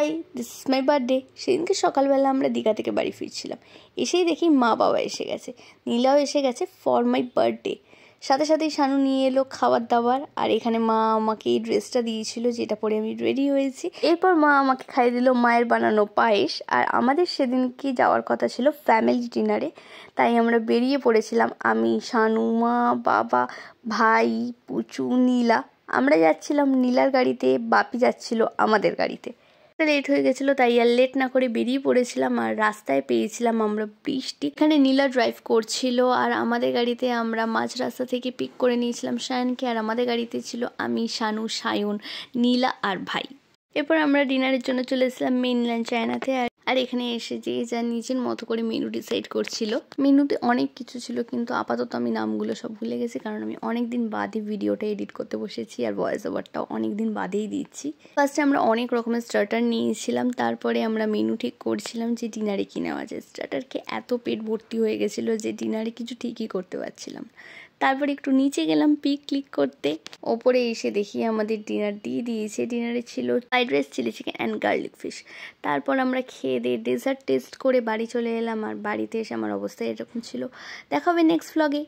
High, this is my birthday. সেদিনকে সকালবেলা আমরা দীঘা থেকে বাড়ি ফিরছিলাম, এসেই দেখি মা বাবা এসে গেছে, নীলাও এসে গেছে ফর মাই বার্থডে। সাথে সাথেই শানু নিয়ে এলো খাবার দাবার, আর এখানে মা আমাকে এই ড্রেসটা দিয়েছিল যেটা পরে আমি রেডি হয়েছি। এরপর মা আমাকে খাইয়ে দিল মায়ের বানানো পায়েস। আর আমাদের সেদিনকে যাওয়ার কথা ছিল ফ্যামিলি ডিনারে, তাই আমরা বেরিয়ে পড়েছিলাম, আমি, শানু, মা, বাবা, ভাই, পুচু, নীলা। আমরা যাচ্ছিলাম নীলার গাড়িতে, বাপি যাচ্ছিল আমাদের গাড়িতে। লেট হয়ে গেছিলো তাই আর লেট না করে বেরিয়ে পড়েছিলাম। আর রাস্তায় পেয়েছিলাম আমরা বৃষ্টি। এখানে নীলা ড্রাইভ করছিল আর আমাদের গাড়িতে আমরা মাঝ রাস্তা থেকে পিক করে নিয়েছিলাম সায়নকে। আর আমাদের গাড়িতে ছিল আমি, শানু, সায়ন, নীলা আর ভাই। এরপর আমরা ডিনারের জন্য চলে এসেছিলাম মেইনল্যান্ড চায়নাতে। আর এখানে এসে যে যা নিজের মতো করে মেনু ডিসাইড করছিল। মেনুতে অনেক কিছু ছিল, কিন্তু আপাতত আমি নামগুলো সব ভুলে গেছি, কারণ আমি অনেক দিন বাদে ভিডিওটা এডিট করতে বসেছি আর ভয়েস ওভারটাও অনেক দিন বাদেই দিচ্ছি। ফার্স্টে আমরা অনেক রকমের স্টার্টার নিয়েছিলাম, তারপরে আমরা মেনু ঠিক করছিলাম যে ডিনারে কী নেওয়া যায়। স্টার্টারকে এত পেট ভর্তি হয়ে গেছিলো যে ডিনারে কিছু ঠিকই করতে পারছিলাম। তারপর একটু নিচে গেলাম পিক ক্লিক করতে। ওপরে এসে দেখি আমাদের ডিনার দিয়ে দিয়েছে। ডিনারে ছিল fried rice, chilli chicken and garlic fish. তারপর আমরা খেয়ে দিয়ে ডেজার্ট টেস্ট করে বাড়ি চলে এলাম। আর বাড়িতে এসে আমার অবস্থা এরকম ছিল। দেখা হবে নেক্সট ভ্লগে।